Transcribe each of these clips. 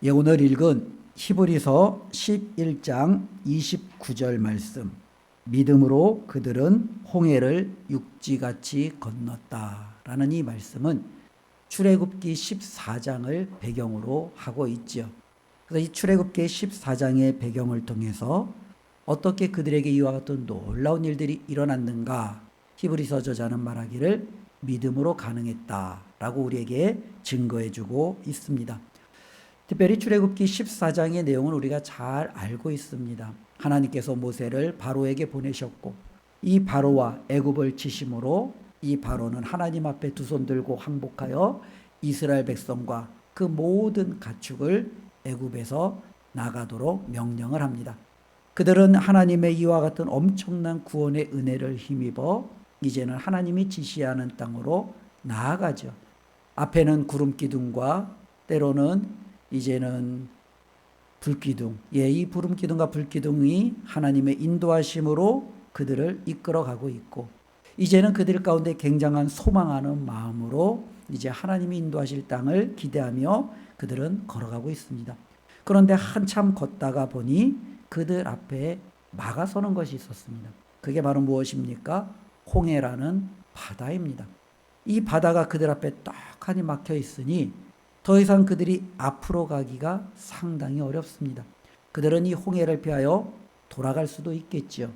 예, 오늘 읽은 히브리서 11장 29절 말씀. 믿음으로 그들은 홍해를 육지같이 건넜다라는 이 말씀은 출애굽기 14장을 배경으로 하고 있죠. 그래서 이 출애굽기 14장의 배경을 통해서 어떻게 그들에게 이와 같은 놀라운 일들이 일어났는가, 히브리서 저자는 말하기를 믿음으로 가능했다라고 우리에게 증거해주고 있습니다. 특별히 출애굽기 14장의 내용은 우리가 잘 알고 있습니다. 하나님께서 모세를 바로에게 보내셨고, 이 바로와 애굽을 치심으로 이 바로는 하나님 앞에 두 손 들고 항복하여 이스라엘 백성과 그 모든 가축을 애굽에서 나가도록 명령을 합니다. 그들은 하나님의 이와 같은 엄청난 구원의 은혜를 힘입어 이제는 하나님이 지시하는 땅으로 나아가죠. 앞에는 구름 기둥과 때로는 이제는 불기둥, 이 구름 기둥과 불기둥이 하나님의 인도하심으로 그들을 이끌어가고 있고, 이제는 그들 가운데 굉장한 소망하는 마음으로 이제 하나님이 인도하실 땅을 기대하며 그들은 걸어가고 있습니다. 그런데 한참 걷다가 보니 그들 앞에 막아서는 것이 있었습니다. 그게 바로 무엇입니까? 홍해라는 바다입니다. 이 바다가 그들 앞에 떡하니 막혀 있으니 더 이상 그들이 앞으로 가기가 상당히 어렵습니다. 그들은 이 홍해를 피하여 돌아갈 수도 있겠죠.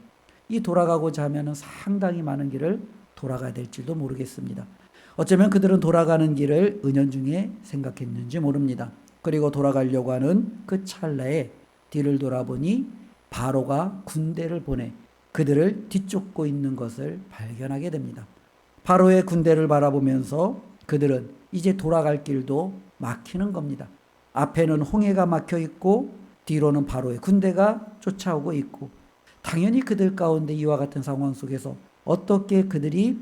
이 돌아가고자 하면 상당히 많은 길을 돌아가야 될지도 모르겠습니다. 어쩌면 그들은 돌아가는 길을 은연중에 생각했는지 모릅니다. 그리고 돌아가려고 하는 그 찰나에 뒤를 돌아보니 바로가 군대를 보내 그들을 뒤쫓고 있는 것을 발견하게 됩니다. 바로의 군대를 바라보면서 그들은 이제 돌아갈 길도 막히는 겁니다. 앞에는 홍해가 막혀 있고 뒤로는 바로의 군대가 쫓아오고 있고, 당연히 그들 가운데 이와 같은 상황 속에서 어떻게 그들이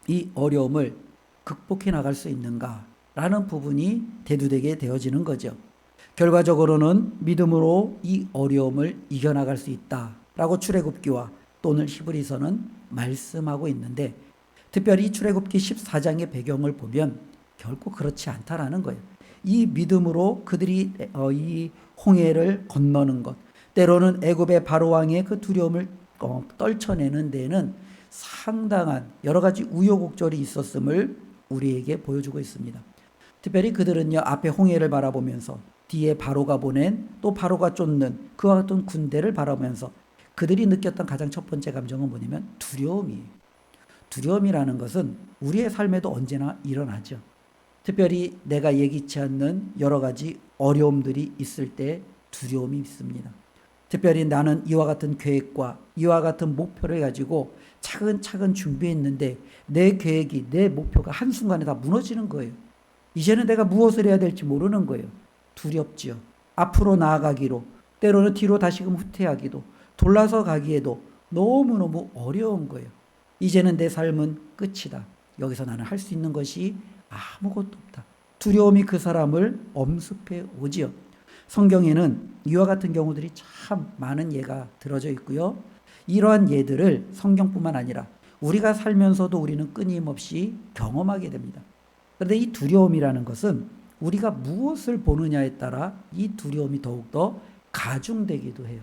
이 어려움을 극복해 나갈 수 있는가라는 부분이 대두되게 되어지는 거죠. 결과적으로는 믿음으로 이 어려움을 이겨나갈 수 있다라고 출애굽기와 또는 히브리서는 말씀하고 있는데, 특별히 출애굽기 14장의 배경을 보면 결코 그렇지 않다라는 거예요. 이 믿음으로 그들이 이 홍해를 건너는 것, 때로는 애굽의 바로 왕의 그 두려움을 떨쳐내는 데에는 상당한 여러 가지 우여곡절이 있었음을 우리에게 보여주고 있습니다. 특별히 그들은요, 앞에 홍해를 바라보면서 뒤에 바로가 보낸, 또 바로가 쫓는 그와 같은 군대를 바라보면서 그들이 느꼈던 가장 첫 번째 감정은 뭐냐면 두려움이에요. 두려움이라는 것은 우리의 삶에도 언제나 일어나죠. 특별히 내가 예기치 않는 여러 가지 어려움들이 있을 때 두려움이 있습니다. 특별히 나는 이와 같은 계획과 이와 같은 목표를 가지고 차근차근 준비했는데 내 계획이, 내 목표가 한순간에 다 무너지는 거예요. 이제는 내가 무엇을 해야 될지 모르는 거예요. 두렵지요. 앞으로 나아가기로, 때로는 뒤로 다시금 후퇴하기도, 돌아서 가기에도 너무너무 어려운 거예요. 이제는 내 삶은 끝이다. 여기서 나는 할 수 있는 것이 아무것도 없다. 두려움이 그 사람을 엄습해 오지요. 성경에는 이와 같은 경우들이 참 많은 예가 들어져 있고요. 이러한 예들을 성경뿐만 아니라 우리가 살면서도 우리는 끊임없이 경험하게 됩니다. 그런데 이 두려움이라는 것은 우리가 무엇을 보느냐에 따라 이 두려움이 더욱더 가중되기도 해요.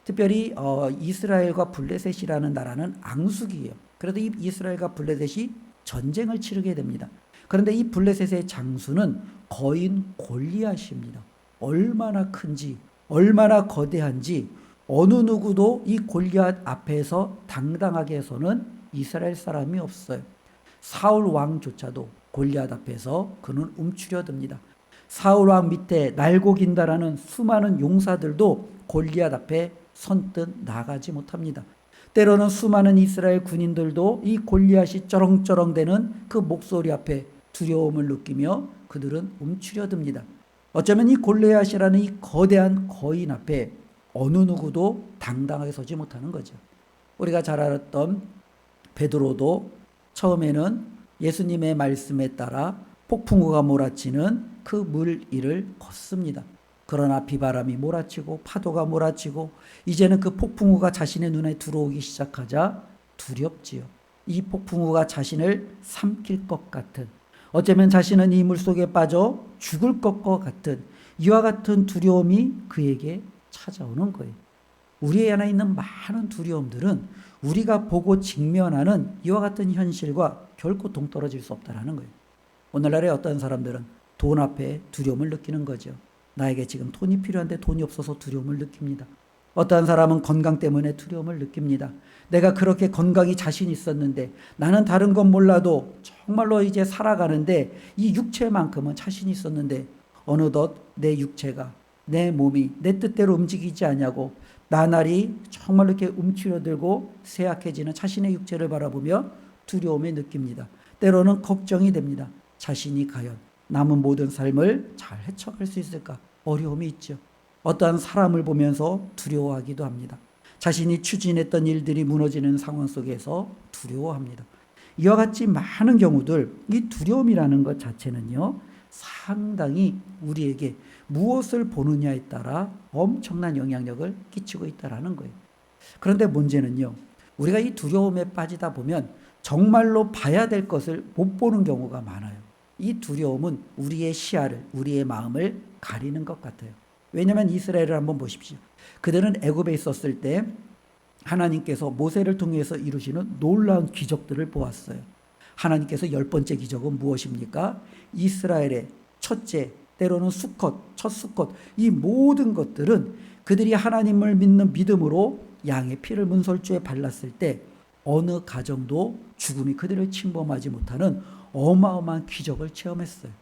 특별히 이스라엘과 블레셋이라는 나라는 앙숙이에요. 그래도 이 이스라엘과 블레셋이 전쟁을 치르게 됩니다. 그런데 이 블레셋의 장수는 거인 골리앗입니다. 얼마나 큰지, 얼마나 거대한지 어느 누구도 이 골리앗 앞에서 당당하게 서는 이스라엘 사람이 없어요. 사울 왕조차도 골리앗 앞에서 그는 움츠려듭니다. 사울 왕 밑에 날고 긴다라는 수많은 용사들도 골리앗 앞에 선뜻 나가지 못합니다. 때로는 수많은 이스라엘 군인들도 이 골리앗이 쩌렁쩌렁대는 그 목소리 앞에 두려움을 느끼며 그들은 움츠려듭니다. 어쩌면 이 골리앗이라는 이 거대한 거인 앞에 어느 누구도 당당하게 서지 못하는 거죠. 우리가 잘 알았던 베드로도 처음에는 예수님의 말씀에 따라 폭풍우가 몰아치는 그 물 위를 걷습니다. 그러나 비바람이 몰아치고 파도가 몰아치고 이제는 그 폭풍우가 자신의 눈에 들어오기 시작하자 두렵지요. 이 폭풍우가 자신을 삼킬 것 같은, 어쩌면 자신은 이 물속에 빠져 죽을 것과 같은 이와 같은 두려움이 그에게 찾아오는 거예요. 우리 안에 있는 많은 두려움들은 우리가 보고 직면하는 이와 같은 현실과 결코 동떨어질 수 없다는 거예요. 오늘날의 어떤 사람들은 돈 앞에 두려움을 느끼는 거죠. 나에게 지금 돈이 필요한데 돈이 없어서 두려움을 느낍니다. 어떠한 사람은 건강 때문에 두려움을 느낍니다. 내가 그렇게 건강이 자신 있었는데 나는 다른 건 몰라도 정말로 이제 살아가는데 이 육체만큼은 자신 있었는데 어느덧 내 육체가 내 몸이 내 뜻대로 움직이지 않냐고 나날이 정말로 이렇게 움츠러들고 쇠약해지는 자신의 육체를 바라보며 두려움을 느낍니다. 때로는 걱정이 됩니다. 자신이 과연 남은 모든 삶을 잘 헤쳐갈 수 있을까? 어려움이 있죠. 어떠한 사람을 보면서 두려워하기도 합니다. 자신이 추진했던 일들이 무너지는 상황 속에서 두려워합니다. 이와 같이 많은 경우들 이 두려움이라는 것 자체는요, 상당히 우리에게 무엇을 보느냐에 따라 엄청난 영향력을 끼치고 있다는 거예요. 그런데 문제는요, 우리가 이 두려움에 빠지다 보면 정말로 봐야 될 것을 못 보는 경우가 많아요. 이 두려움은 우리의 시야를, 우리의 마음을 가리는 것 같아요. 왜냐하면 이스라엘을 한번 보십시오. 그들은 애굽에 있었을 때 하나님께서 모세를 통해서 이루시는 놀라운 기적들을 보았어요. 하나님께서 10번째 기적은 무엇입니까? 이스라엘의 첫째, 때로는 수컷, 첫 수컷, 이 모든 것들은 그들이 하나님을 믿는 믿음으로 양의 피를 문설주에 발랐을 때 어느 가정도 죽음이 그들을 침범하지 못하는 어마어마한 기적을 체험했어요.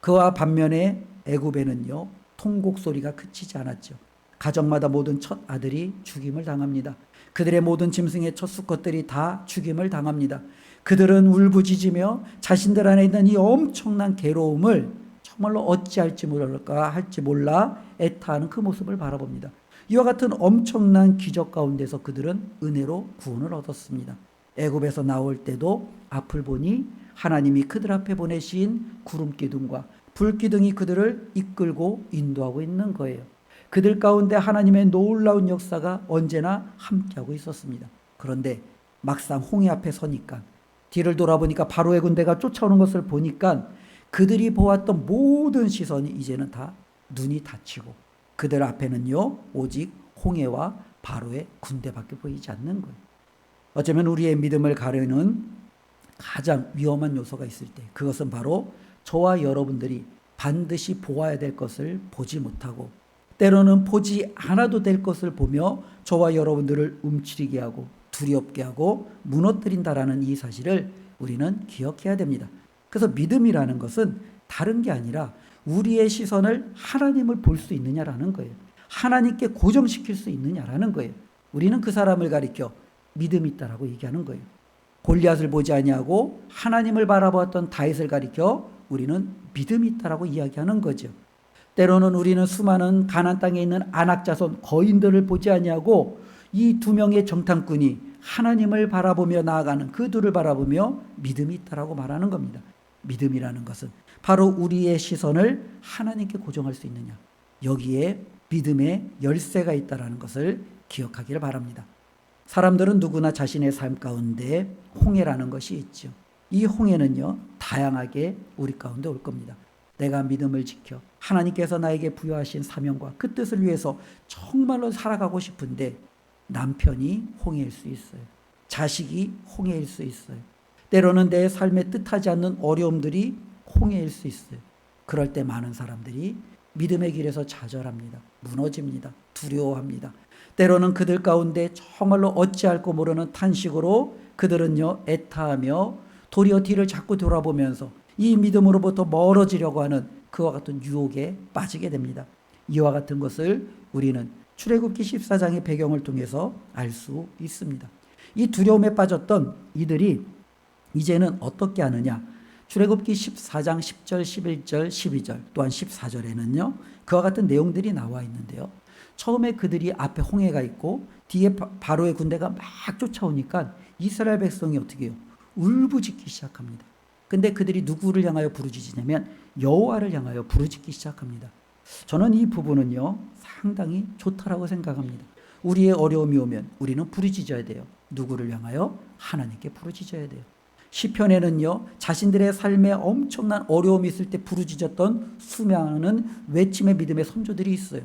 그와 반면에 애굽에는요, 통곡 소리가 그치지 않았죠. 가정마다 모든 첫 아들이 죽임을 당합니다. 그들의 모든 짐승의 첫 수컷들이 다 죽임을 당합니다. 그들은 울부짖으며 자신들 안에 있는 이 엄청난 괴로움을 정말로 어찌할지 모를까 할지 몰라 애타하는 그 모습을 바라봅니다. 이와 같은 엄청난 기적 가운데서 그들은 은혜로 구원을 얻었습니다. 애굽에서 나올 때도 앞을 보니 하나님이 그들 앞에 보내신 구름기둥과 불기둥이 그들을 이끌고 인도하고 있는 거예요. 그들 가운데 하나님의 놀라운 역사가 언제나 함께하고 있었습니다. 그런데 막상 홍해 앞에 서니까 뒤를 돌아보니까 바로의 군대가 쫓아오는 것을 보니까 그들이 보았던 모든 시선이 이제는 다 눈이 닫히고 그들 앞에는요, 오직 홍해와 바로의 군대밖에 보이지 않는 거예요. 어쩌면 우리의 믿음을 가르는 가장 위험한 요소가 있을 때, 그것은 바로 저와 여러분들이 반드시 보아야 될 것을 보지 못하고 때로는 보지 않아도 될 것을 보며 저와 여러분들을 움츠리게 하고 두렵게 하고 무너뜨린다라는 이 사실을 우리는 기억해야 됩니다. 그래서 믿음이라는 것은 다른 게 아니라 우리의 시선을 하나님을 볼 수 있느냐라는 거예요. 하나님께 고정시킬 수 있느냐라는 거예요. 우리는 그 사람을 가리켜 믿음이 있다라고 얘기하는 거예요. 골리앗을 보지 아니하고 하나님을 바라보았던 다윗을 가리켜 우리는 믿음이 있다라고 이야기하는 거죠. 때로는 우리는 수많은 가나안 땅에 있는 아낙 자손 거인들을 보지 아니하고 이 두 명의 정탐꾼이 하나님을 바라보며 나아가는 그 둘을 바라보며 믿음이 있다라고 말하는 겁니다. 믿음이라는 것은 바로 우리의 시선을 하나님께 고정할 수 있느냐, 여기에 믿음의 열쇠가 있다라는 것을 기억하기를 바랍니다. 사람들은 누구나 자신의 삶 가운데 홍해라는 것이 있죠. 이 홍해는요, 다양하게 우리 가운데 올 겁니다. 내가 믿음을 지켜 하나님께서 나에게 부여하신 사명과 그 뜻을 위해서 정말로 살아가고 싶은데 남편이 홍해일 수 있어요. 자식이 홍해일 수 있어요. 때로는 내 삶에 뜻하지 않는 어려움들이 홍해일 수 있어요. 그럴 때 많은 사람들이 믿음의 길에서 좌절합니다. 무너집니다. 두려워합니다. 때로는 그들 가운데 정말로 어찌할까 모르는 탄식으로 그들은요, 애타하며 도리어 뒤를 자꾸 돌아보면서 이 믿음으로부터 멀어지려고 하는 그와 같은 유혹에 빠지게 됩니다. 이와 같은 것을 우리는 출애굽기 14장의 배경을 통해서 알 수 있습니다. 이 두려움에 빠졌던 이들이 이제는 어떻게 하느냐? 출애굽기 14장 10절, 11절, 12절 또한 14절에는요. 그와 같은 내용들이 나와 있는데요. 처음에 그들이 앞에 홍해가 있고 뒤에 바로의 군대가 막 쫓아오니까 이스라엘 백성이 어떻게 해요? 울부짖기 시작합니다. 근데 그들이 누구를 향하여 부르짖으냐면 여호와를 향하여 부르짖기 시작합니다. 저는 이 부분은요, 상당히 좋다라고 생각합니다. 우리의 어려움이 오면 우리는 부르짖어야 돼요. 누구를 향하여? 하나님께 부르짖어야 돼요. 시편에는요, 자신들의 삶에 엄청난 어려움이 있을 때 부르짖었던 수많은 외침의 믿음의 선조들이 있어요.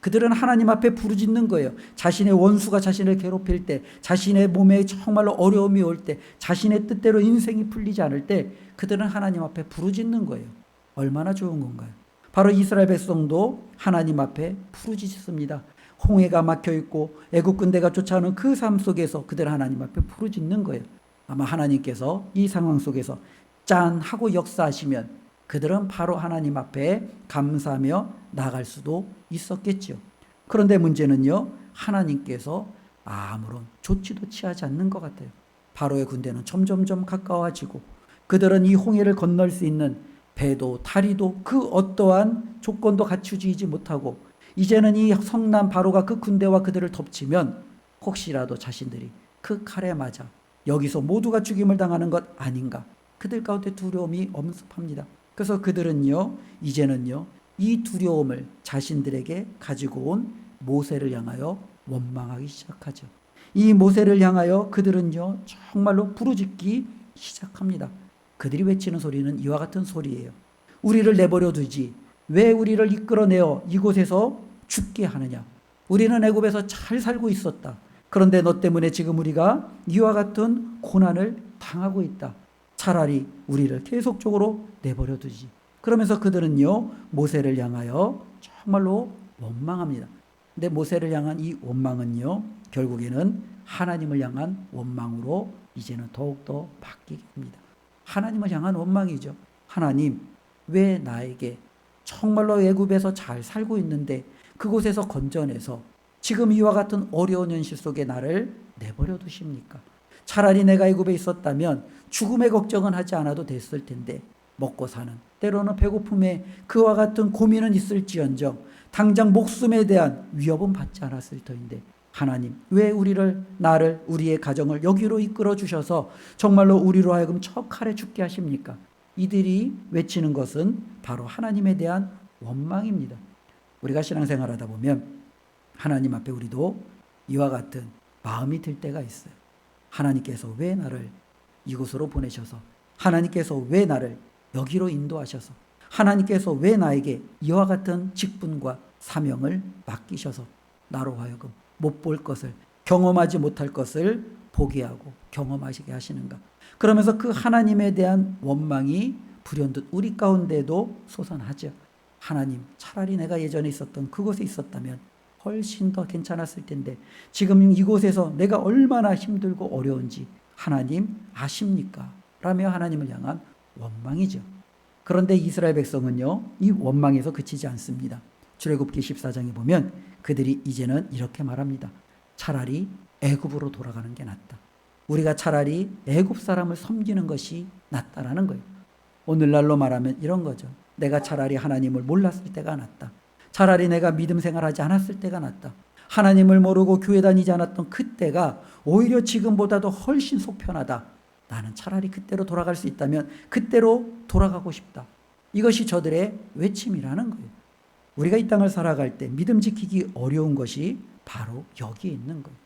그들은 하나님 앞에 부르짖는 거예요. 자신의 원수가 자신을 괴롭힐 때, 자신의 몸에 정말로 어려움이 올 때, 자신의 뜻대로 인생이 풀리지 않을 때 그들은 하나님 앞에 부르짖는 거예요. 얼마나 좋은 건가요? 바로 이스라엘 백성도 하나님 앞에 부르짖습니다. 홍해가 막혀 있고 애굽 군대가 쫓아오는 그 삶 속에서 그들은 하나님 앞에 부르짖는 거예요. 아마 하나님께서 이 상황 속에서 짠 하고 역사하시면 그들은 바로 하나님 앞에 감사하며 나갈 수도 있었겠죠. 그런데 문제는요, 하나님께서 아무런 조치도 취하지 않는 것 같아요. 바로의 군대는 점점점 가까워지고 그들은 이 홍해를 건널 수 있는 배도 다리도 그 어떠한 조건도 갖추지 못하고 이제는 이 성난 바로가 그 군대와 그들을 덮치면 혹시라도 자신들이 그 칼에 맞아 여기서 모두가 죽임을 당하는 것 아닌가, 그들 가운데 두려움이 엄습합니다. 그래서 그들은요, 이제는요, 이 두려움을 자신들에게 가지고 온 모세를 향하여 원망하기 시작하죠. 이 모세를 향하여 그들은요, 정말로 부르짖기 시작합니다. 그들이 외치는 소리는 이와 같은 소리예요. 우리를 내버려 두지 왜 우리를 이끌어내어 이곳에서 죽게 하느냐. 우리는 애굽에서 잘 살고 있었다. 그런데 너 때문에 지금 우리가 이와 같은 고난을 당하고 있다. 차라리 우리를 계속적으로 내버려 두지. 그러면서 그들은요, 모세를 향하여 정말로 원망합니다. 근데 모세를 향한 이 원망은요, 결국에는 하나님을 향한 원망으로 이제는 더욱더 바뀌게 됩니다. 하나님을 향한 원망이죠. 하나님, 왜 나에게 정말로 애굽에서 잘 살고 있는데 그곳에서 건져내서 지금 이와 같은 어려운 현실 속에 나를 내버려 두십니까? 차라리 내가 애굽에 있었다면 죽음의 걱정은 하지 않아도 됐을 텐데 먹고 사는, 때로는 배고픔에 그와 같은 고민은 있을지언정 당장 목숨에 대한 위협은 받지 않았을 터인데 하나님, 왜 나를 우리의 가정을 여기로 이끌어 주셔서 정말로 우리로 하여금 저 칼에 죽게 하십니까? 이들이 외치는 것은 바로 하나님에 대한 원망입니다. 우리가 신앙생활하다 보면 하나님 앞에 우리도 이와 같은 마음이 들 때가 있어요. 하나님께서 왜 나를 이곳으로 보내셔서, 하나님께서 왜 나를 여기로 인도하셔서, 하나님께서 왜 나에게 이와 같은 직분과 사명을 맡기셔서 나로 하여금 못 볼 것을, 경험하지 못할 것을 보게 하고 경험하시게 하시는가. 그러면서 그 하나님에 대한 원망이 불현듯 우리 가운데도 솟아나죠. 하나님, 차라리 내가 예전에 있었던 그곳에 있었다면 훨씬 더 괜찮았을 텐데 지금 이곳에서 내가 얼마나 힘들고 어려운지 하나님 아십니까? 라며 하나님을 향한 원망이죠. 그런데 이스라엘 백성은요, 이 원망에서 그치지 않습니다. 출애굽기 14장에 보면 그들이 이제는 이렇게 말합니다. 차라리 애굽으로 돌아가는 게 낫다. 우리가 차라리 애굽 사람을 섬기는 것이 낫다라는 거예요. 오늘날로 말하면 이런 거죠. 내가 차라리 하나님을 몰랐을 때가 낫다. 차라리 내가 믿음 생활하지 않았을 때가 낫다. 하나님을 모르고 교회 다니지 않았던 그때가 오히려 지금보다도 훨씬 속편하다. 나는 차라리 그때로 돌아갈 수 있다면 그때로 돌아가고 싶다. 이것이 저들의 외침이라는 거예요. 우리가 이 땅을 살아갈 때 믿음 지키기 어려운 것이 바로 여기에 있는 거예요.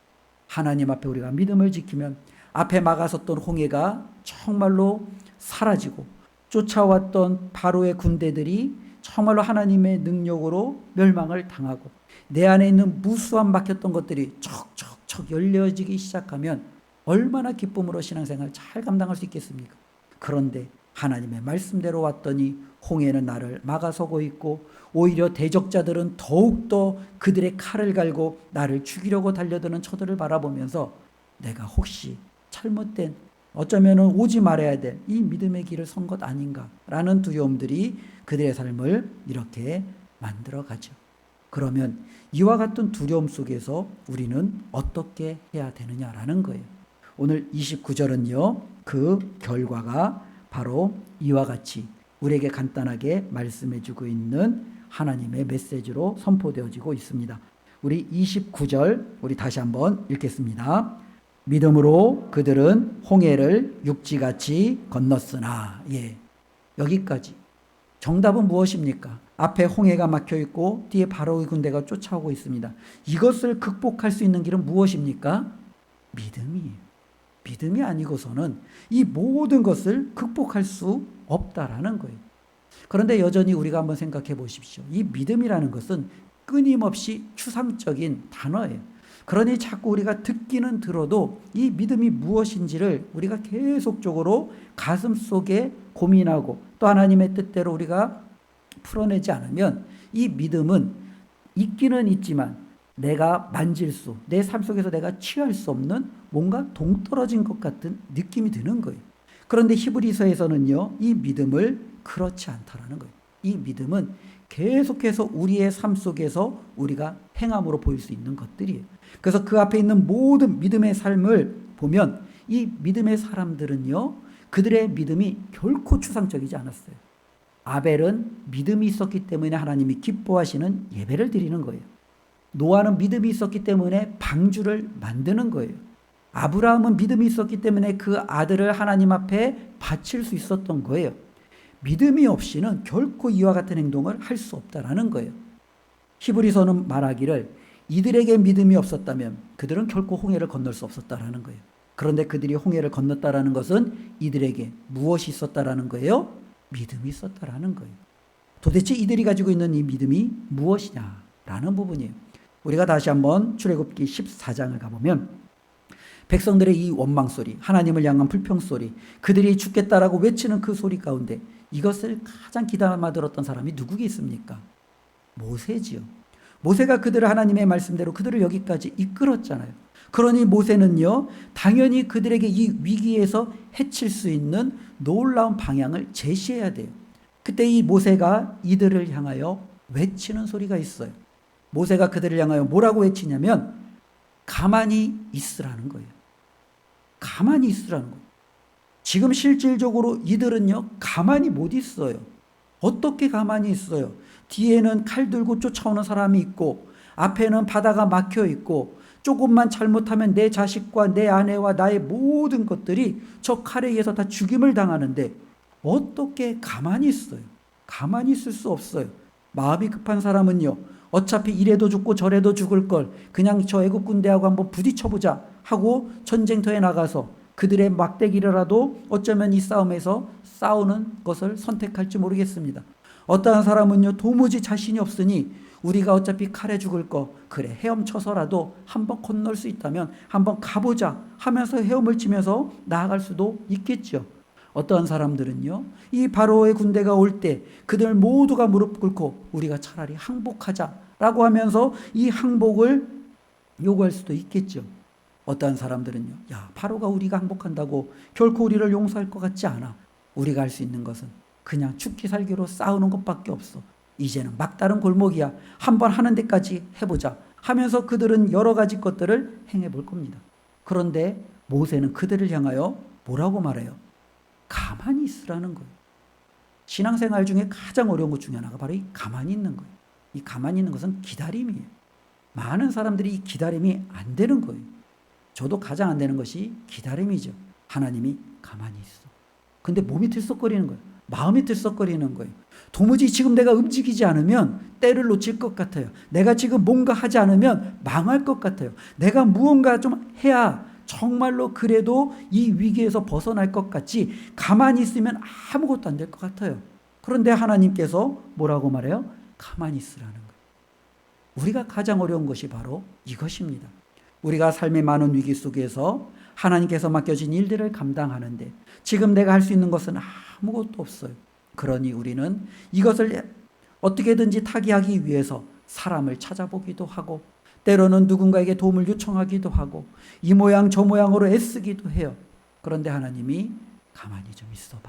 하나님 앞에 우리가 믿음을 지키면 앞에 막아섰던 홍해가 정말로 사라지고 쫓아왔던 바로의 군대들이 정말로 하나님의 능력으로 멸망을 당하고 내 안에 있는 무수한 막혔던 것들이 척척척 열려지기 시작하면 얼마나 기쁨으로 신앙생활 잘 감당할 수 있겠습니까? 그런데 하나님의 말씀대로 왔더니 홍해는 나를 막아서고 있고 오히려 대적자들은 더욱더 그들의 칼을 갈고 나를 죽이려고 달려드는 저들을 바라보면서 내가 혹시 잘못된, 어쩌면 오지 말아야 될 이 믿음의 길을 선 것 아닌가라는 두려움들이 그들의 삶을 이렇게 만들어가죠. 그러면 이와 같은 두려움 속에서 우리는 어떻게 해야 되느냐라는 거예요. 오늘 29절은요, 그 결과가 바로 이와 같이 우리에게 간단하게 말씀해주고 있는 하나님의 메시지로 선포되어지고 있습니다. 우리 29절 우리 다시 한번 읽겠습니다. 믿음으로 그들은 홍해를 육지같이 건넜으나. 여기까지. 정답은 무엇입니까? 앞에 홍해가 막혀 있고 뒤에 바로의 군대가 쫓아오고 있습니다. 이것을 극복할 수 있는 길은 무엇입니까? 믿음이에요. 믿음이 아니고서는 이 모든 것을 극복할 수 없다라는 거예요. 그런데 여전히 우리가 한번 생각해 보십시오. 이 믿음이라는 것은 끊임없이 추상적인 단어예요. 그러니 자꾸 우리가 듣기는 들어도 이 믿음이 무엇인지를 우리가 계속적으로 가슴 속에 고민하고 또 하나님의 뜻대로 우리가 풀어내지 않으면 이 믿음은 있기는 있지만 내가 만질 수, 내 삶 속에서 내가 취할 수 없는 뭔가 동떨어진 것 같은 느낌이 드는 거예요. 그런데 히브리서에서는요, 이 믿음을 그렇지 않다라는 거예요. 이 믿음은 계속해서 우리의 삶 속에서 우리가 행함으로 보일 수 있는 것들이에요. 그래서 그 앞에 있는 모든 믿음의 삶을 보면 이 믿음의 사람들은요, 그들의 믿음이 결코 추상적이지 않았어요. 아벨은 믿음이 있었기 때문에 하나님이 기뻐하시는 예배를 드리는 거예요. 노아는 믿음이 있었기 때문에 방주를 만드는 거예요. 아브라함은 믿음이 있었기 때문에 그 아들을 하나님 앞에 바칠 수 있었던 거예요. 믿음이 없이는 결코 이와 같은 행동을 할 수 없다라는 거예요. 히브리서는 말하기를 이들에게 믿음이 없었다면 그들은 결코 홍해를 건널 수 없었다라는 거예요. 그런데 그들이 홍해를 건넜다라는 것은 이들에게 무엇이 있었다라는 거예요? 믿음이 있었다라는 거예요. 도대체 이들이 가지고 있는 이 믿음이 무엇이냐라는 부분이에요. 우리가 다시 한번 출애굽기 14장을 가보면 백성들의 이 원망 소리, 하나님을 향한 불평 소리, 그들이 죽겠다라고 외치는 그 소리 가운데 이것을 가장 귀담아 들었던 사람이 누구겠습니까? 모세지요. 모세가 그들을 하나님의 말씀대로 그들을 여기까지 이끌었잖아요. 그러니 모세는요, 당연히 그들에게 이 위기에서 해칠 수 있는 놀라운 방향을 제시해야 돼요. 그때 이 모세가 이들을 향하여 외치는 소리가 있어요. 모세가 그들을 향하여 뭐라고 외치냐면 가만히 있으라는 거예요. 가만히 있으라는 거예요. 지금 실질적으로 이들은요, 가만히 못 있어요. 어떻게 가만히 있어요? 뒤에는 칼 들고 쫓아오는 사람이 있고 앞에는 바다가 막혀 있고 조금만 잘못하면 내 자식과 내 아내와 나의 모든 것들이 저 칼에 의해서 다 죽임을 당하는데 어떻게 가만히 있어요? 가만히 있을 수 없어요. 마음이 급한 사람은요, 어차피 이래도 죽고 저래도 죽을 걸 그냥 저 애국 군대하고 한번 부딪혀보자 하고 전쟁터에 나가서 그들의 막대기라도 어쩌면 이 싸움에서 싸우는 것을 선택할지 모르겠습니다. 어떠한 사람은요, 도무지 자신이 없으니 우리가 어차피 칼에 죽을 거 그래 헤엄쳐서라도 한번 건널 수 있다면 한번 가보자 하면서 헤엄을 치면서 나아갈 수도 있겠죠. 어떠한 사람들은요, 이 바로의 군대가 올 때 그들 모두가 무릎 꿇고 우리가 차라리 항복하자라고 하면서 이 항복을 요구할 수도 있겠죠. 어떠한 사람들은요, 야, 바로가 우리가 항복한다고 결코 우리를 용서할 것 같지 않아. 우리가 할 수 있는 것은 그냥 죽기 살기로 싸우는 것밖에 없어. 이제는 막다른 골목이야. 한번 하는 데까지 해보자 하면서 그들은 여러 가지 것들을 행해 볼 겁니다. 그런데 모세는 그들을 향하여 뭐라고 말해요? 가만히 있으라는 거예요. 신앙생활 중에 가장 어려운 것 중에 하나가 바로 이 가만히 있는 거예요. 이 가만히 있는 것은 기다림이에요. 많은 사람들이 이 기다림이 안 되는 거예요. 저도 가장 안 되는 것이 기다림이죠. 하나님이 가만히 있어. 근데 몸이 들썩거리는 거예요. 마음이 들썩거리는 거예요. 도무지 지금 내가 움직이지 않으면 때를 놓칠 것 같아요. 내가 지금 뭔가 하지 않으면 망할 것 같아요. 내가 무언가 좀 해야 정말로 그래도 이 위기에서 벗어날 것 같지 가만히 있으면 아무것도 안 될 것 같아요. 그런데 하나님께서 뭐라고 말해요? 가만히 있으라는 거예요. 우리가 가장 어려운 것이 바로 이것입니다. 우리가 삶의 많은 위기 속에서 하나님께서 맡겨진 일들을 감당하는데 지금 내가 할 수 있는 것은 아무것도 없어요. 그러니 우리는 이것을 어떻게든지 타개하기 위해서 사람을 찾아보기도 하고 때로는 누군가에게 도움을 요청하기도 하고 이 모양 저 모양으로 애쓰기도 해요. 그런데 하나님이 가만히 좀 있어봐,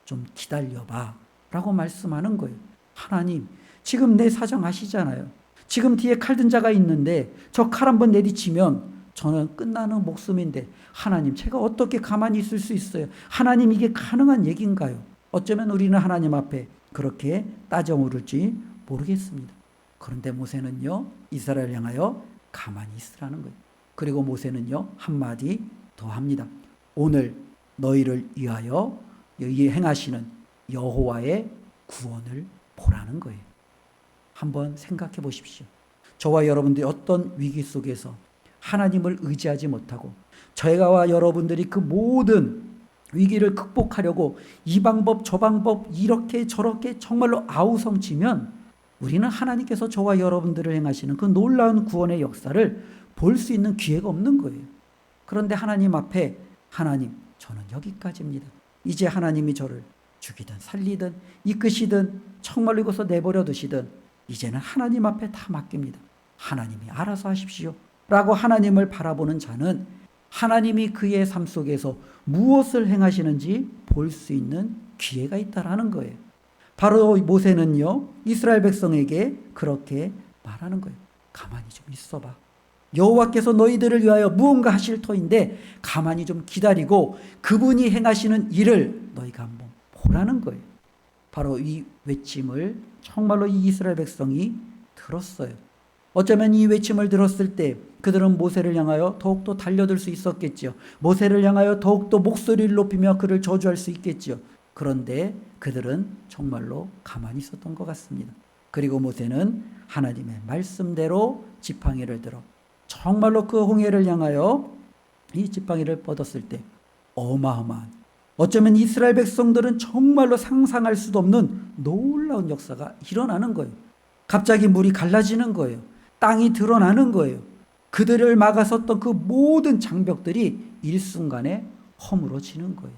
좀 기다려봐 라고 말씀하는 거예요. 하나님, 지금 내 사정 아시잖아요. 지금 뒤에 칼든 자가 있는데 저 칼 한번 내리치면 저는 끝나는 목숨인데 하나님, 제가 어떻게 가만히 있을 수 있어요? 하나님, 이게 가능한 얘기인가요? 어쩌면 우리는 하나님 앞에 그렇게 따져 물을지 모르겠습니다. 그런데 모세는요, 이스라엘을 향하여 가만히 있으라는 거예요. 그리고 모세는요, 한마디 더 합니다. 오늘 너희를 위하여 행하시는 여호와의 구원을 보라는 거예요. 한번 생각해 보십시오. 저와 여러분들이 어떤 위기 속에서 하나님을 의지하지 못하고 저희가 여러분들이 그 모든 위기를 극복하려고 이 방법 저 방법 이렇게 저렇게 정말로 아우성치면 우리는 하나님께서 저와 여러분들을 행하시는 그 놀라운 구원의 역사를 볼 수 있는 기회가 없는 거예요. 그런데 하나님 앞에 하나님 저는 여기까지입니다. 이제 하나님이 저를 죽이든 살리든 이끄시든 정말로 이것을 내버려 두시든 이제는 하나님 앞에 다 맡깁니다. 하나님이 알아서 하십시오 라고 하나님을 바라보는 자는 하나님이 그의 삶 속에서 무엇을 행하시는지 볼 수 있는 기회가 있다라는 거예요. 바로 모세는요 이스라엘 백성에게 그렇게 말하는 거예요. 가만히 좀 있어봐. 여호와께서 너희들을 위하여 무언가 하실 터인데 가만히 좀 기다리고 그분이 행하시는 일을 너희가 한번 보라는 거예요. 바로 이 외침을 정말로 이 이스라엘 백성이 들었어요. 어쩌면 이 외침을 들었을 때 그들은 모세를 향하여 더욱더 달려들 수 있었겠죠. 모세를 향하여 더욱더 목소리를 높이며 그를 저주할 수 있겠죠. 그런데 그들은 정말로 가만히 있었던 것 같습니다. 그리고 모세는 하나님의 말씀대로 지팡이를 들어 정말로 그 홍해를 향하여 이 지팡이를 뻗었을 때 어마어마한, 어쩌면 이스라엘 백성들은 정말로 상상할 수도 없는 놀라운 역사가 일어나는 거예요. 갑자기 물이 갈라지는 거예요. 땅이 드러나는 거예요. 그들을 막아섰던 그 모든 장벽들이 일순간에 허물어지는 거예요.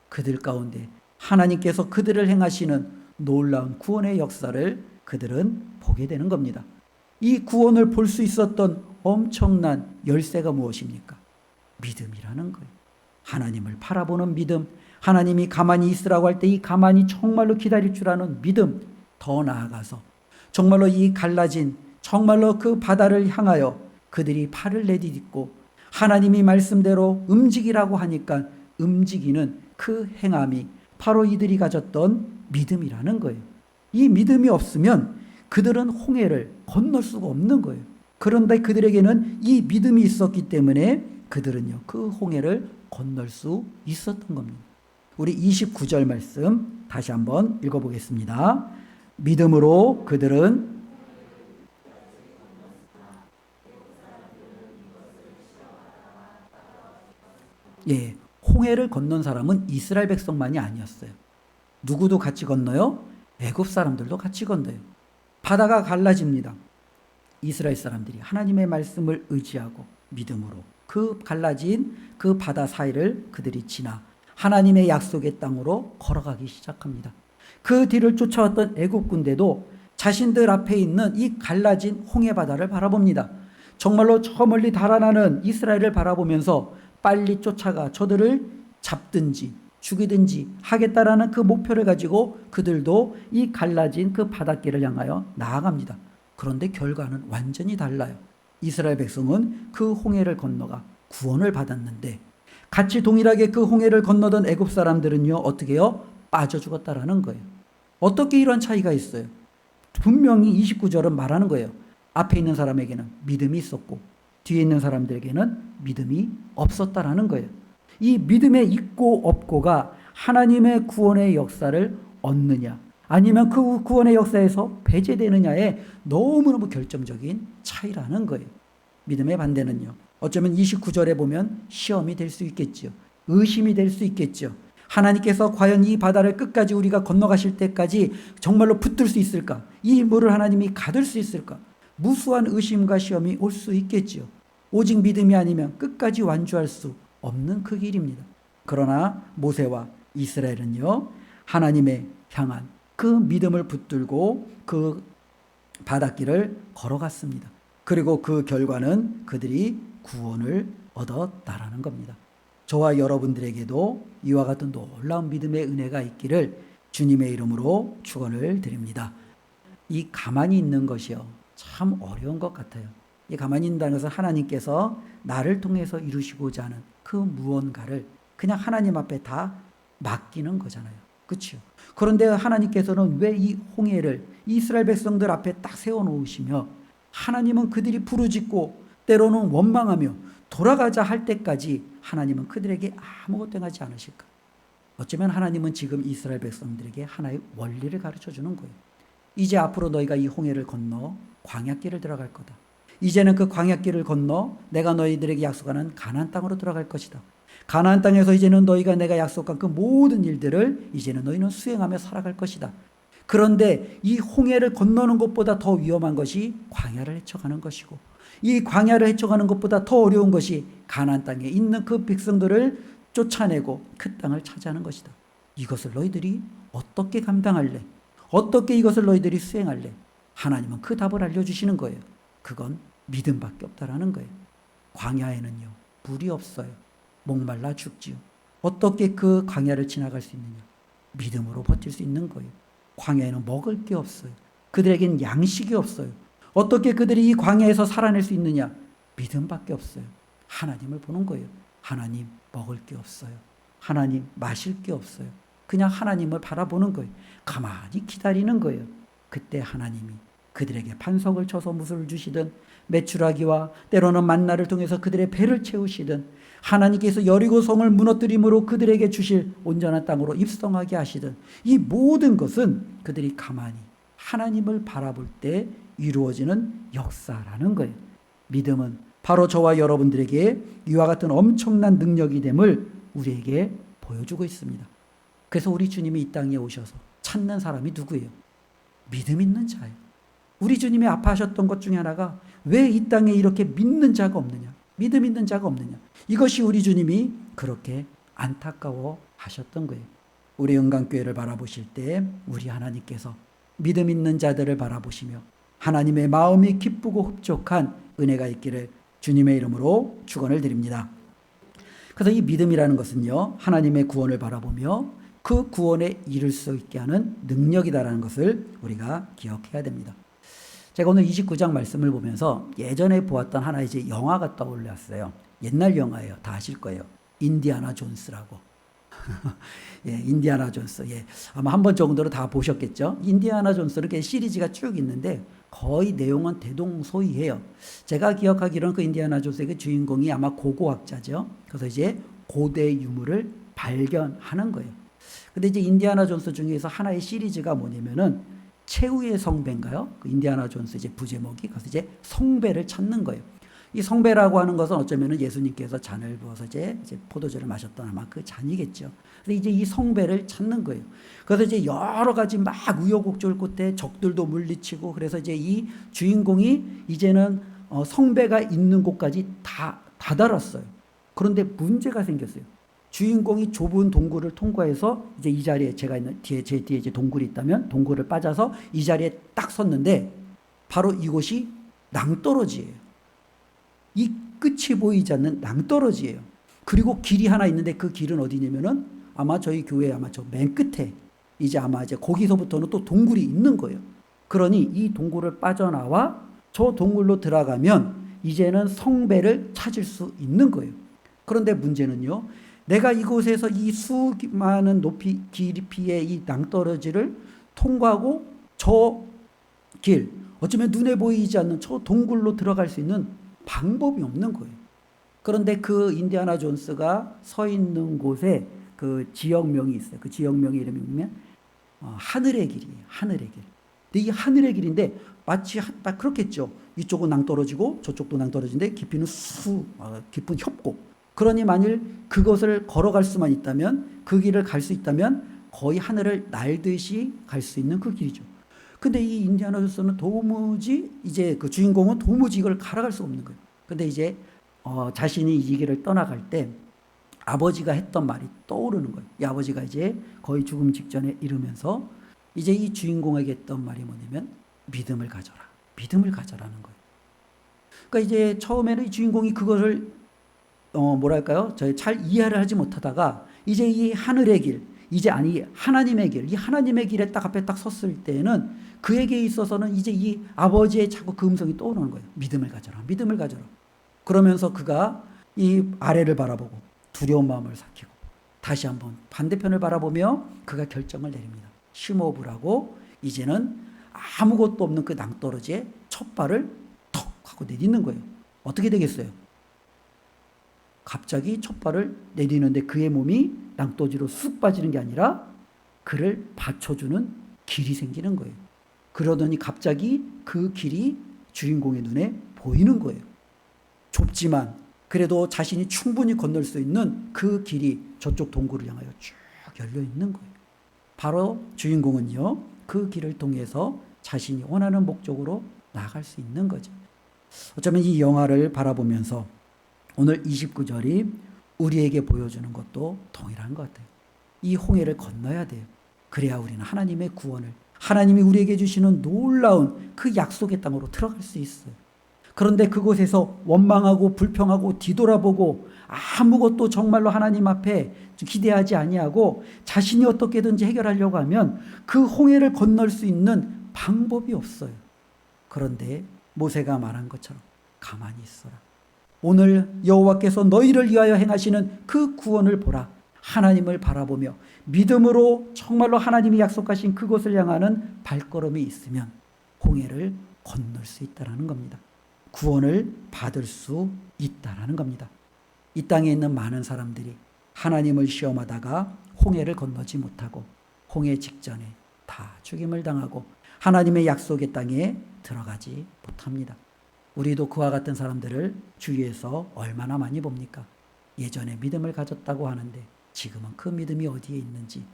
그들 가운데 하나님께서 그들을 행하시는 놀라운 구원의 역사를 그들은 보게 되는 겁니다. 이 구원을 볼 수 있었던 엄청난 열쇠가 무엇입니까? 믿음이라는 거예요. 하나님을 바라보는 믿음, 하나님이 가만히 있으라고 할 때 이 가만히 정말로 기다릴 줄 아는 믿음, 더 나아가서 정말로 이 갈라진 정말로 그 바다를 향하여 그들이 팔을 내딛고 하나님이 말씀대로 움직이라고 하니까 움직이는 그 행함이 바로 이들이 가졌던 믿음이라는 거예요. 이 믿음이 없으면 그들은 홍해를 건널 수가 없는 거예요. 그런데 그들에게는 이 믿음이 있었기 때문에 그들은요 그 홍해를 건널 수 있었던 겁니다. 우리 29절 말씀 다시 한번 읽어보겠습니다. 믿음으로 그들은 홍해를 건넌 사람은 이스라엘 백성만이 아니었어요. 누구도 같이 건너요? 애굽 사람들도 같이 건너요. 바다가 갈라집니다. 이스라엘 사람들이 하나님의 말씀을 의지하고 믿음으로 그 갈라진 그 바다 사이를 그들이 지나 하나님의 약속의 땅으로 걸어가기 시작합니다. 그 뒤를 쫓아왔던 애굽 군대도 자신들 앞에 있는 이 갈라진 홍해 바다를 바라봅니다. 정말로 저 멀리 달아나는 이스라엘을 바라보면서 빨리 쫓아가 저들을 잡든지 죽이든지 하겠다라는 그 목표를 가지고 그들도 이 갈라진 그 바닷길을 향하여 나아갑니다. 그런데 결과는 완전히 달라요. 이스라엘 백성은 그 홍해를 건너가 구원을 받았는데 같이 동일하게 그 홍해를 건너던 애굽 사람들은요 어떻게 해요? 빠져 죽었다라는 거예요. 어떻게 이런 차이가 있어요? 분명히 29절은 말하는 거예요. 앞에 있는 사람에게는 믿음이 있었고 뒤에 있는 사람들에게는 믿음이 없었다라는 거예요. 이 믿음의 있고 없고가 하나님의 구원의 역사를 얻느냐 아니면 그 구원의 역사에서 배제되느냐의 너무너무 결정적인 차이라는 거예요. 믿음의 반대는요. 어쩌면 29절에 보면 시험이 될 수 있겠죠. 의심이 될 수 있겠죠. 하나님께서 과연 이 바다를 끝까지 우리가 건너가실 때까지 정말로 붙들 수 있을까? 이 물을 하나님이 가둘 수 있을까? 무수한 의심과 시험이 올 수 있겠죠. 오직 믿음이 아니면 끝까지 완주할 수 없는 그 길입니다. 그러나 모세와 이스라엘은요 하나님의 향한 그 믿음을 붙들고 그 바닷길을 걸어갔습니다. 그리고 그 결과는 그들이 구원을 얻었다라는 겁니다. 저와 여러분들에게도 이와 같은 놀라운 믿음의 은혜가 있기를 주님의 이름으로 축원을 드립니다. 이 가만히 있는 것이요 참 어려운 것 같아요. 이 가만히 있다는 것은 하나님께서 나를 통해서 이루시고자 하는 그 무언가를 그냥 하나님 앞에 다 맡기는 거잖아요. 그렇죠? 그런데 하나님께서는 왜 이 홍해를 이스라엘 백성들 앞에 딱 세워놓으시며 하나님은 그들이 부르짖고 때로는 원망하며 돌아가자 할 때까지 하나님은 그들에게 아무것도 행하지 않으실까? 어쩌면 하나님은 지금 이스라엘 백성들에게 하나의 원리를 가르쳐 주는 거예요. 이제 앞으로 너희가 이 홍해를 건너 광야길을 들어갈 거다. 이제는 그 광야길을 건너 내가 너희들에게 약속하는 가나안 땅으로 들어갈 것이다. 가나안 땅에서 이제는 너희가 내가 약속한 그 모든 일들을 이제는 너희는 수행하며 살아갈 것이다. 그런데 이 홍해를 건너는 것보다 더 위험한 것이 광야를 헤쳐가는 것이고, 이 광야를 헤쳐가는 것보다 더 어려운 것이 가나안 땅에 있는 그 백성들을 쫓아내고 그 땅을 차지하는 것이다. 이것을 너희들이 어떻게 감당할래? 어떻게 이것을 너희들이 수행할래? 하나님은 그 답을 알려주시는 거예요. 그건 믿음밖에 없다라는 거예요. 광야에는요, 물이 없어요. 목말라 죽지요. 어떻게 그 광야를 지나갈 수 있느냐? 믿음으로 버틸 수 있는 거예요. 광야에는 먹을 게 없어요. 그들에겐 양식이 없어요. 어떻게 그들이 이 광야에서 살아낼 수 있느냐? 믿음밖에 없어요. 하나님을 보는 거예요. 하나님, 먹을 게 없어요. 하나님, 마실 게 없어요. 그냥 하나님을 바라보는 거예요. 가만히 기다리는 거예요. 그때 하나님이 그들에게 반석을 쳐서 무술을 주시든, 메추라기와 때로는 만나를 통해서 그들의 배를 채우시든, 하나님께서 여리고성을 무너뜨림으로 그들에게 주실 온전한 땅으로 입성하게 하시든, 이 모든 것은 그들이 가만히 하나님을 바라볼 때 이루어지는 역사라는 거예요. 믿음은 바로 저와 여러분들에게 이와 같은 엄청난 능력이 됨을 우리에게 보여주고 있습니다. 그래서 우리 주님이 이 땅에 오셔서 찾는 사람이 누구예요? 믿음 있는 자예요. 우리 주님이 아파하셨던 것 중에 하나가 왜 이 땅에 이렇게 믿는 자가 없느냐? 믿음 있는 자가 없느냐? 이것이 우리 주님이 그렇게 안타까워 하셨던 거예요. 우리 영광교회를 바라보실 때 우리 하나님께서 믿음 있는 자들을 바라보시며 하나님의 마음이 기쁘고 흡족한 은혜가 있기를 주님의 이름으로 축원을 드립니다. 그래서 이 믿음이라는 것은요, 하나님의 구원을 바라보며 그 구원에 이를 수 있게 하는 능력이다라는 것을 우리가 기억해야 됩니다. 제가 오늘 29장 말씀을 보면서 예전에 보았던 하나의 이제 영화가 떠올랐어요. 옛날 영화예요. 다 아실 거예요. 인디아나 존스라고. 예, 인디아나 존스. 예, 아마 한 번 정도로 다 보셨겠죠. 인디아나 존스는 그 시리즈가 쭉 있는데 거의 내용은 대동소이해요. 제가 기억하기로는 그 인디아나 존스의 그 주인공이 아마 고고학자죠. 그래서 이제 고대 유물을 발견하는 거예요. 근데 이제 인디아나 존스 중에서 하나의 시리즈가 뭐냐면은 최후의 성배인가요? 그 인디아나 존스 이제 부제목이 그래서 이제 성배를 찾는 거예요. 이 성배라고 하는 것은 어쩌면은 예수님께서 잔을 부어서 이제 포도주를 마셨던 아마 그 잔이겠죠. 근데 이제 이 성배를 찾는 거예요. 그래서 이제 여러 가지 막 우여곡절 끝에 적들도 물리치고 그래서 이제 이 주인공이 이제는 성배가 있는 곳까지 다 다다랐어요. 그런데 문제가 생겼어요. 주인공이 좁은 동굴을 통과해서 이제 이 자리에 제가 있는 제 뒤에 이제 동굴이 있다면 동굴을 빠져서 이 자리에 딱 섰는데 바로 이곳이 낭떠러지예요. 이 끝이 보이지 않는 낭떠러지예요. 그리고 길이 하나 있는데 그 길은 어디냐면은 아마 저희 교회 아마 저 맨 끝에 이제 아마 이제 거기서부터는 또 동굴이 있는 거예요. 그러니 이 동굴을 빠져나와 저 동굴로 들어가면 이제는 성배를 찾을 수 있는 거예요. 그런데 문제는요. 내가 이곳에서 이 수많은 높이 깊이의 이 낭떠러지를 통과하고 저 길, 어쩌면 눈에 보이지 않는 저 동굴로 들어갈 수 있는 방법이 없는 거예요. 그런데 그 인디아나 존스가 서 있는 곳에 그 지역명이 있어요. 그 지역명의 이름이 뭐냐면 하늘의 길이에요. 하늘의 길. 근데 이 하늘의 길인데 마치 딱 그렇겠죠. 이쪽은 낭떠러지고 저쪽도 낭떠러지인데 깊이는 깊은 협곡. 그러니 만일 그것을 걸어갈 수만 있다면 그 길을 갈 수 있다면 거의 하늘을 날듯이 갈 수 있는 그 길이죠. 근데 이 인디아나 존스는 도무지 이제 그 주인공은 도무지 이걸 갈아갈 수가 없는 거예요. 근데 이제 자신이 이 길을 떠나갈 때 아버지가 했던 말이 떠오르는 거예요. 이 아버지가 이제 거의 죽음 직전에 이르면서 이제 이 주인공에게 했던 말이 뭐냐면 믿음을 가져라. 믿음을 가져라는 거예요. 그러니까 이제 처음에는 이 주인공이 그것을 뭐랄까요? 잘 이해를 하지 못하다가 이제 이 하늘의 길, 이제 아니 하나님의 길, 이 하나님의 길에 딱 앞에 딱 섰을 때는 그에게 있어서는 이제 이 아버지의 자꾸 그 음성이 떠오르는 거예요. 믿음을 가져라, 믿음을 가져라. 그러면서 그가 이 아래를 바라보고 두려운 마음을 삭히고 다시 한번 반대편을 바라보며 그가 결정을 내립니다. 심호흡을 이제는 아무것도 없는 그 낭떠러지에 첫 발을 턱 하고 내딛는 거예요. 어떻게 되겠어요? 갑자기 첫 발을 내딛는데 그의 몸이 낭떠러지로 쑥 빠지는 게 아니라 그를 받쳐주는 길이 생기는 거예요. 그러더니 갑자기 그 길이 주인공의 눈에 보이는 거예요. 좁지만 그래도 자신이 충분히 건널 수 있는 그 길이 저쪽 동굴을 향하여 쭉 열려 있는 거예요. 바로 주인공은요, 그 길을 통해서 자신이 원하는 목적으로 나아갈 수 있는 거죠. 어쩌면 이 영화를 바라보면서 오늘 29절이 우리에게 보여주는 것도 동일한 것 같아요. 이 홍해를 건너야 돼요. 그래야 우리는 하나님의 구원을, 하나님이 우리에게 주시는 놀라운 그 약속의 땅으로 들어갈 수 있어요. 그런데 그곳에서 원망하고 불평하고 뒤돌아보고 아무것도 정말로 하나님 앞에 기대하지 아니하고 자신이 어떻게든지 해결하려고 하면 그 홍해를 건널 수 있는 방법이 없어요. 그런데 모세가 말한 것처럼 가만히 있어라. 오늘 여호와께서 너희를 위하여 행하시는 그 구원을 보라. 하나님을 바라보며 믿음으로 정말로 하나님이 약속하신 그곳을 향하는 발걸음이 있으면 홍해를 건널 수 있다는 겁니다. 구원을 받을 수 있다는 겁니다. 이 땅에 있는 많은 사람들이 하나님을 시험하다가 홍해를 건너지 못하고 홍해 직전에 다 죽임을 당하고 하나님의 약속의 땅에 들어가지 못합니다. 우리도 그와 같은 사람들을 주위에서 얼마나 많이 봅니까? 예전에 믿음을 가졌다고 하는데 지금은 그 믿음이 어디에 있는지,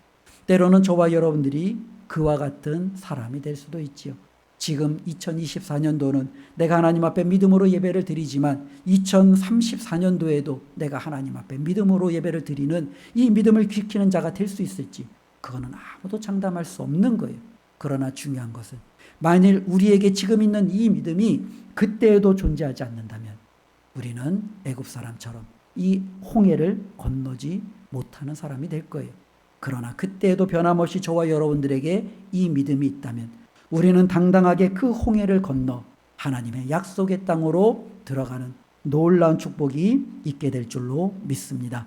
때로는 저와 여러분들이 그와 같은 사람이 될 수도 있지요. 지금 2024년도는 내가 하나님 앞에 믿음으로 예배를 드리지만 2034년도에도 내가 하나님 앞에 믿음으로 예배를 드리는 이 믿음을 지키는 자가 될 수 있을지, 그거는 아무도 장담할 수 없는 거예요. 그러나 중요한 것은 만일 우리에게 지금 있는 이 믿음이 그때에도 존재하지 않는다면 우리는 애굽 사람처럼 이 홍해를 건너지 못하는 사람이 될 거예요. 그러나 그때에도 변함없이 저와 여러분들에게 이 믿음이 있다면 우리는 당당하게 그 홍해를 건너 하나님의 약속의 땅으로 들어가는 놀라운 축복이 있게 될 줄로 믿습니다.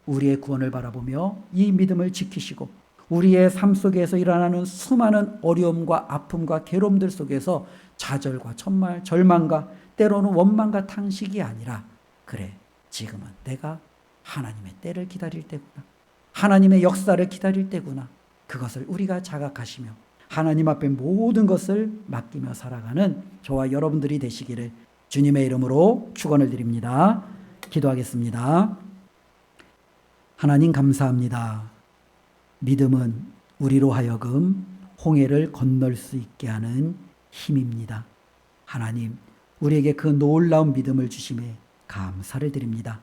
우리의 구원을 바라보며 이 믿음을 지키시고 우리의 삶 속에서 일어나는 수많은 어려움과 아픔과 괴로움들 속에서 좌절과 천말, 절망과 때로는 원망과 탄식이 아니라, 그래, 지금은 내가 하나님의 때를 기다릴 때구나, 하나님의 역사를 기다릴 때구나, 그것을 우리가 자각하시며 하나님 앞에 모든 것을 맡기며 살아가는 저와 여러분들이 되시기를 주님의 이름으로 축원을 드립니다. 기도하겠습니다. 하나님 감사합니다. 믿음은 우리로 하여금 홍해를 건널 수 있게 하는 힘입니다. 하나님, 우리에게 그 놀라운 믿음을 주심에 감사를 드립니다.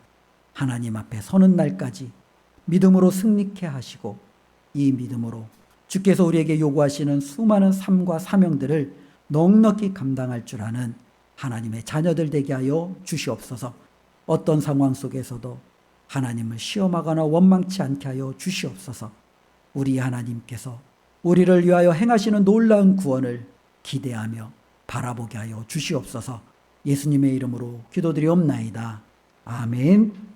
하나님 앞에 서는 날까지 믿음으로 승리케 하시고 이 믿음으로 주께서 우리에게 요구하시는 수많은 삶과 사명들을 넉넉히 감당할 줄 아는 하나님의 자녀들 되게 하여 주시옵소서. 어떤 상황 속에서도 하나님을 시험하거나 원망치 않게 하여 주시옵소서. 우리 하나님께서 우리를 위하여 행하시는 놀라운 구원을 기대하며 바라보게 하여 주시옵소서. 예수님의 이름으로 기도드리옵나이다. 아멘.